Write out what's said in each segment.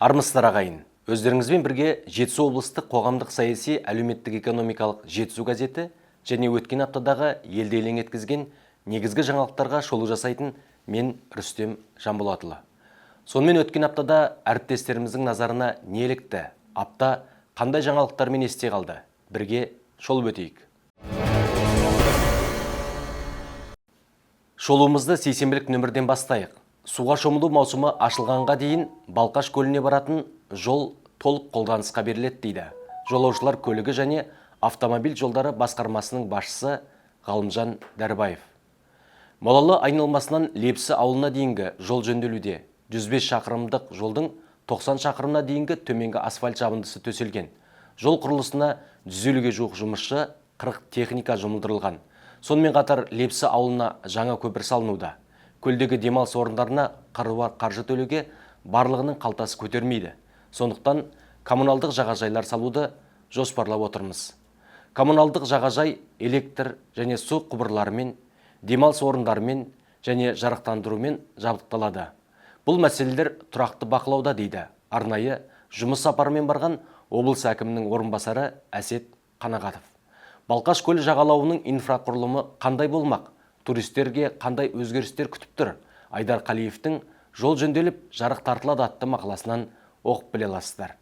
Армысыздар ағайын. Өздеріңізбен бірге Жетісу облыстық қоғамдық саяси әлеуметтік экономикалық Жетісу газеті және өткен аптадағы елді елең еткізген негізгі жаңалықтарға шолу жасайтын мен Рүстем Жанболатұлы. Сонымен өткен аптада әріптестеріміздің назарына не ілікті? Апта қандай жаңалықтармен есте қалды? Бірге шолып өтейік. Шолуымызды сейсенбілік нөмірден бастайық. Суға шомылу маусымы ашылғанға дейін Балқаш көліне баратын жол толық қолданысқа беріледі дейді жолаушылар көлігі және автомобиль жолдары басқармасының басшысы Ғалымжан Дәрбаев. Молалы айналмасынан Лепсі ауылына дейінгі жол жөнделуде. 105 шақырымдық жолдың 90 шақырымына дейінгі төменгі асфальт жабындысы төселген. Жол құрылысына 150-ге жуық жұмысшы, 40 техника жұмылдырылған. Сонымен қатар Лепсі ауылына жаңа көпір салынуда. Көлдегі демалыс орындарына қыруар қаржы төлеуге барлығының қалтасы көтермейді. Сондықтан коммуналдық жағажайлар салуды жоспарлап отырмыз. Коммуналдық жағажай электр және су құбырларымен, демалыс орындарымен және жарықтандырумен жабдықталады. Бұл мәселелер тұрақты бақылауда дейді арнайы жұмыс сапарымен барған облыс әкімінің орынбасары Әсет Қанағатов. Балқаш көлі жағалауының инфрақұрылымы қандай болмақ? Туристерге қандай өзгерістер күтіп тұр? Айдар Қалиевтің жол жөнделіп, жарық тартылады атты мақаласынан оқып біле аласыздар.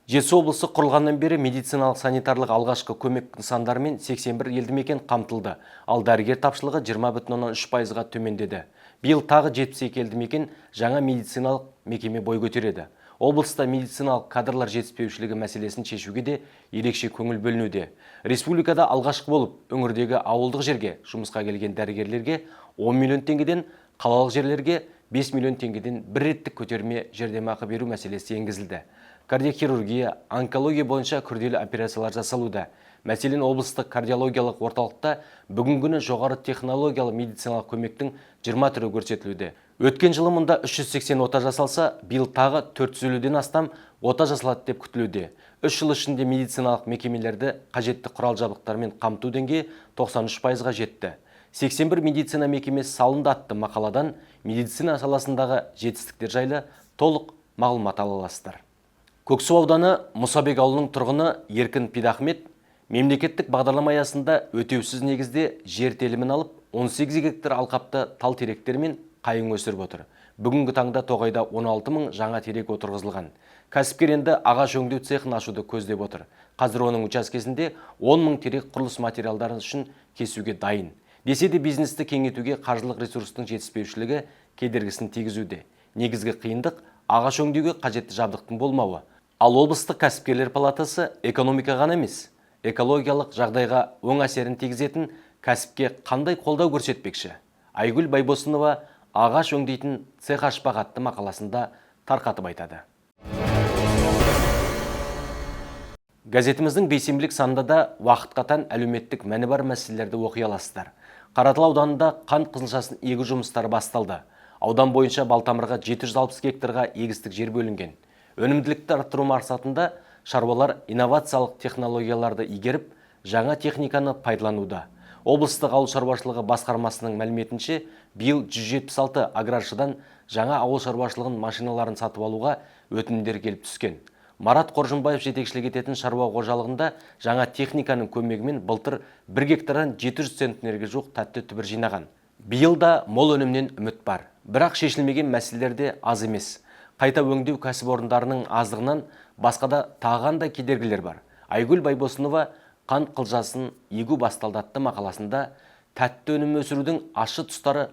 Жетісу облысы құрылғаннан бері медициналық санитарлық алғашқы көмек нысандарымен 81 елді мекен қамтылды, ал дәрігер тапшылығы 20,3%-ға төмендеді. Биыл тағы 72 елді мекен жаңа медициналық мекеме бой көтереді. Облыста медициналық кадрлар жетіспеушілігі мәселесін шешуге де ерекше көңіл бөлінуде. Республикада алғашқы болып, өңірдегі ауылдық жерге жұмысқа келген дәрігерлерге 10 миллион теңгеден, қалалық жерлерге 5 миллион теңгеден бір реттік көтерме жәрдемақы беру мәселесі енгізілді. Кардиохирургия, онкология бойынша күрделі операциялар жасалуда. Мәселен, облыстық кардиологиялық орталықта бүгінгі жоғары технологиялы медициналық көмектің 20 түрі көрсетілуде. Өткен жылы мұнда 380 ота жасалса, биыл тағы 450-ден астам ота жасалады деп күтілуде. 3 жыл ішінде медициналық мекемелерді қажетті құрал жабдықтармен қамту деңгейі 93%-ға жетті. 81 медицина мекемесі салынды атты мақаладан медицина саласындағы жетістіктер жайлы толық мағлұмат ала аласыздар. Көксу ауданы Мұсабек ауылының тұрғыны Еркін Пидахмет мемлекеттік бағдарлама аясында өтеусіз негізде жер телімін алып, 18 гектар алқапты тал теректер мен қайың өсіріп отыр. Бүгінгі таңда тоғайда 16 мың жаңа терек отырғызылған. Кәсіпкер енді ағаш өңдеу цехын ашуды көздеп отыр. Қазір оның учаскесінде 10 мың терек құрылыс материалдары үшін кесуге дайын. Десе де бизнесті кеңейтуге қаржылық ресурстың жетіспеушілігі кедергісін тигізуде. Негізгі қиындық ағаш өңдеуге қажетті жабдықтың болмауы. Ал облыстық кәсіпкерлер палатасы экономика ғана емес, экологиялық жағдайға оң әсерін тигізетін кәсіпке қандай қолдау көрсетпекші? Айгүл Байбосынова ағаш өңдейтін цех ашпақ атты мақаласында тарқатып айтады. Газетіміздің бейсенбілік санында да уақытқа тән әлеуметтік мәні бар мәселелерді оқи аласыздар. Қаратал ауданында қант қызылшасын егу жұмыстары басталды. Аудан бойынша Балтамырға 760 гектарға егістік жер бөлінген. Өнімділікті арттыру мақсатында шаруалар инновациялық технологияларды игеріп, жаңа техниканы пайдалануда. Облыстық ауыл шаруашылығы басқармасының мәліметінше, биыл 176 аграршыдан жаңа ауыл шаруашылығын машиналарын сатып алуға өтінімдер келіп түскен. Марат Қоржынбаев жетекшілік ететін шаруа қожалығында жаңа техниканың көмегімен былтыр 1 гектардан 700 центнерге жуық тәтті түбір жинаған. Биыл да мол өнімнен үміт бар. Бірақ шешілмеген мәселелер де аз емес. Қайта өңдеу кәсіпорындарының аздығынан басқада тағанда кедергілер бар. Айгүл Байбосынова қант қызылшасын егу басталды атты мақаласында тәтті өнім өсірудің ащы тұстары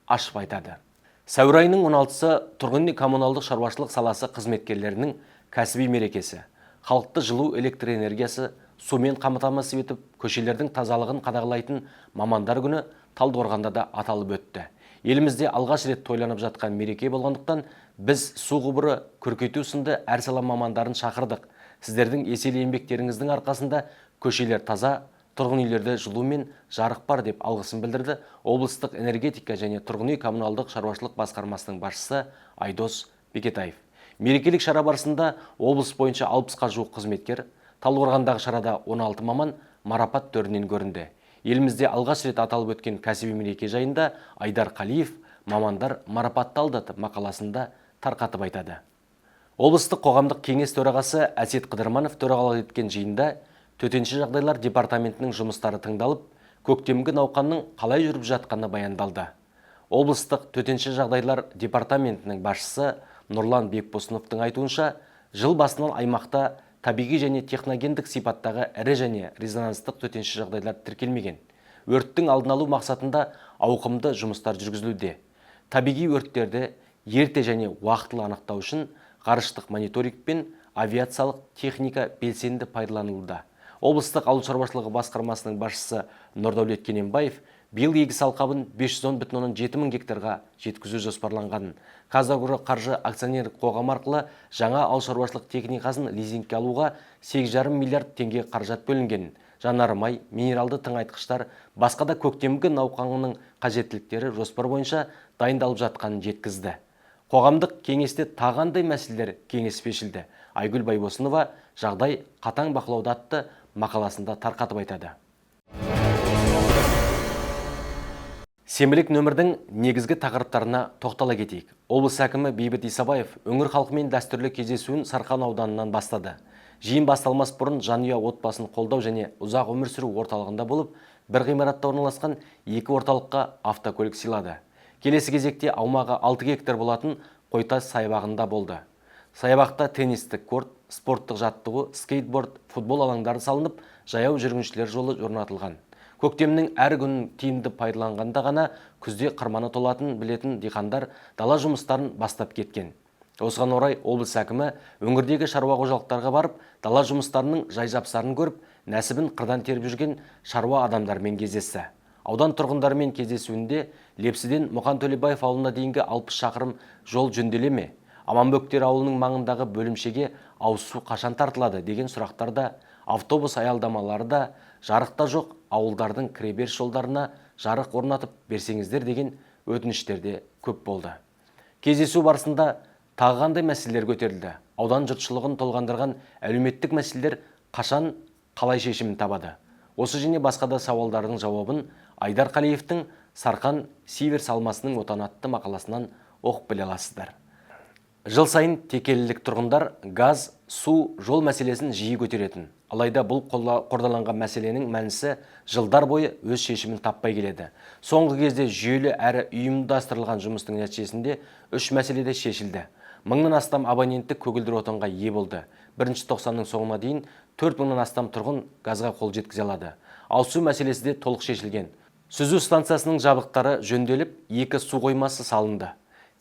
ашып айтады. Сәуір айының 16-сы тұрғын үй коммуналдық шаруашылық саласы қызметкерлерінің кәсіби мерекесі. Халықты жылу электр энергиясы сумен қамтамасыз етіп, көшелердің тазалығын қадағалайтын мамандар күні Талдықорғанда да аталып өтті. Елімізде алғаш рет тойланып жатқан мереке болғандықтан біз су құбыры көркейту сынды әр сала мамандарын шақырдық. Сіздердің еселі еңбектеріңіздің арқасында көшелер таза, тұрғын үйлерде жылу мен жарық бар деп алғысын білдірді облыстық энергетика және тұрғын үй коммуналдық шаруашылық басқармасының басшысы Айдос Бекетаев. Мерекелік шара барысында облыс бойынша 60-қа жуық қызметкер, Талдықорғандағы шарада 16 маман марапат төрінен көрінді. Елімізде алғаш рет аталып өткен кәсіби мереке жайында Айдар Қалиев мамандар марапатталды мақаласында тарқатып айтады. Облыстық қоғамдық кеңес төрағасы Әсет Қыдырманов төрағалық еткен жиында төтенше жағдайлар департаментінің жұмыстары тыңдалып, көктемгі науқанның қалай жүріп жатқаны баяндалды. Облыстық төтенше жағдайлар департаментінің басшысы Нұрлан Бекбосыновтың айтуынша, жыл басынан аймақта табиғи және техногендік сипаттағы ірі және резонанстық төтенше жағдайлар тіркелмеген. Өрттің алдын алу мақсатында ауқымды жұмыстар жүргізілуде. Табиғи өрттерді ерте және уақытылы анықтау үшін ғарыштық мониторинг пен авиациялық техника белсенді пайдаланылуда. Облыстық ауыл шаруашылығы басқармасының басшысы Нұрдәулет Кененбаев биыл егіс алқабын 510,7 мың гектарға жеткізу жоспарланғанын, Қазагроқаржы акционерлік қоғамы арқылы жаңа ауыл шаруашылық техникасын лизингке алуға 8,5 миллиард теңге қаражат бөлінгенін, жанармай, минералды тыңайтқыштар, басқа да көктемгі науқанның қажеттіліктері жоспар бойынша дайындалып жатқанын жеткізді. Қоғамдық кеңесте тағандай мәселелер кеңес шешілді. Айгүл Байбосынова жағдай қатаң бақылауда атты мақаласында тарқатып айтады. Сенбілік нөмірдің негізгі тақырыптарына тоқтала кетейік. Облыс әкімі Бейбіт Исабаев өңір халқымен дәстүрлі кездесуін Сарқан ауданынан бастады. Жиын басталмас бұрын жанұя отбасын қолдау және ұзақ өмір сүру орталығында болып, бір ғимаратта орналасқан екі орталыққа автокөлік сыйлады. Келесі кезекте аумағы 6 гектар болатын Қойтас саябағында болды. Саябақта теннистік корт, спорттық жаттығу, скейтборд, футбол алаңдары салынып, жаяу жүргіншілер жолы орнатылған. Көктемнің әр күнін тиімді пайдаланғанда ғана күзде қырманы толатын білетін диқандар дала жұмыстарын бастап кеткен. Осыған орай облыс әкімі өңірдегі шаруа қожалықтарға барып, дала жұмыстарының жай-жапсарын көріп, нәсібін қырдан теріп жүрген шаруа адамдармен кездесті. Аудан тұрғындарымен кездесуінде Лепсіден Мұқан Төлебаев ауылына дейінгі 60 шақырым жол жөнделе ме? Аманбөктер ауылының маңындағы бөлімшеге ауыз су қашан тартылады деген сұрақтарда, автобус аялдамалары да, жарықта жоқ ауылдардың кіреберіс жолдарына жарық орнатып берсеңіздер деген өтініштерде көп болды. Кездесу барысында тағы қандай мәселелер көтерілді? Аудан жұртшылығын толғандырған әлеуметтік мәселелер қашан қалай шешімін табады? Осы және басқа да сауалдардың жауабын Айдар Қалиевтің Сарқан Сиверс алмасының отаны атты мақаласынан оқып біле аласыздар. Жыл сайын текелілік тұрғындар газ, су, жол мәселесін жиі көтеретін. Алайда бұл қордаланған мәселенің мәнісі жылдар бойы өз шешімін таппай келеді. Соңғы кезде жүйелі әрі ұйымдастырылған жұмыстың нәтижесінде 3 мәселеде шешілді. 1000-нан астам абоненттік көгілдір отынға ие болды. 1-90-ның соңына дейін 4000-нан астам тұрғын газға қол жеткізе алады. Ал су мәселесі де толық шешілген. Сүзу станциясының жабдықтары жөнделіп, 2 су қоймасы салынды.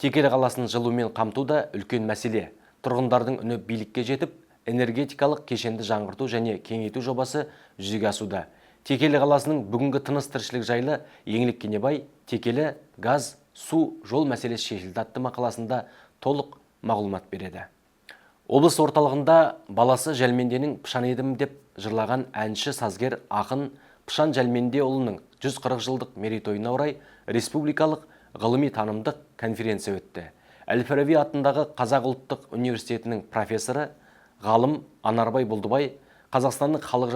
Текелі қаласының жылумен қамту да үлкен мәселе. Тұрғындардың үні билікке жетіп, энергетикалық кешенді жаңғырту және кеңейту жобасы жүзеге асуда. Текелі қаласының бүгінгі тыныс тіршілік жайлы Еңлік Кенебай Текелі газ, су, жол мәселесі шешілді атты мақаласында толық мағлұмат береді. Облыс орталығында баласы Жәлменденің Пышан едім деп жырлаған әнші сазгер ақын Пышан Жәлмендеұлының 140 жылдық мерейтойына орай республикалық ғылыми танымдық конференция өтті. Әл-Фараби атындағы Қазақ ұлттық университетінің профессоры, ғалым Анарбай Бұлдыбай, Қазақстанның халық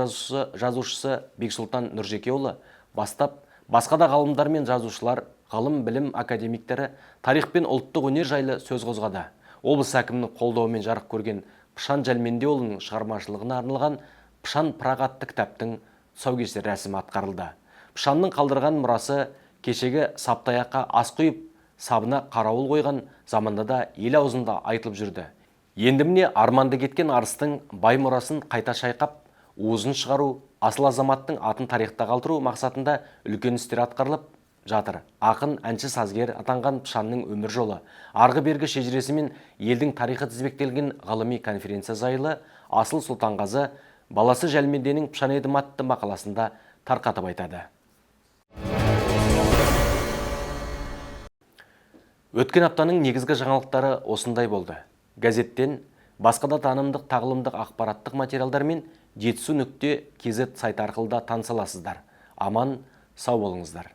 жазушысы Бексұлтан Нұржекеұлы бастап, басқа да ғалымдар мен жазушылар, ғалым білім академиктері тарих пен ұлттық өнер жайлы сөз қозғады. Облыс әкімінің қолдауымен жарық көрген Пышан Жәлмендеұлының шығармашылығына арналған Пышан Пырақ атты кітаптың тұсаукесер рәсімі атқарылды. Пышанның қалдырған мұрасы кешегі саптаяққа ас құйып, сабына қарауыл қойған заманда да ел аузында айтылып жүрді. Енді міне арманды кеткен арыстың бай мұрасын қайта шайқап, уызын шығару, асыл азаматтың атын тарихта қалдыру мақсатында үлкен істер атқарылып жатыр. Ақын, әнші сазгер атанған Пышанның өмір жолы, арғы бергі шежіресі мен елдің тарихы тізбектелген ғылыми конференция жайлы Асыл Сұлтанғазы баласы Жәлменденің Пышан едім атты мақаласында тарқатып айтады. Өткен аптаның негізгі жаңалықтары осындай болды. Газеттен басқа да танымдық тағылымдық ақпараттық материалдармен жетісу.kz сайты арқылы да таныса аласыздар. Аман, сау болыңыздар.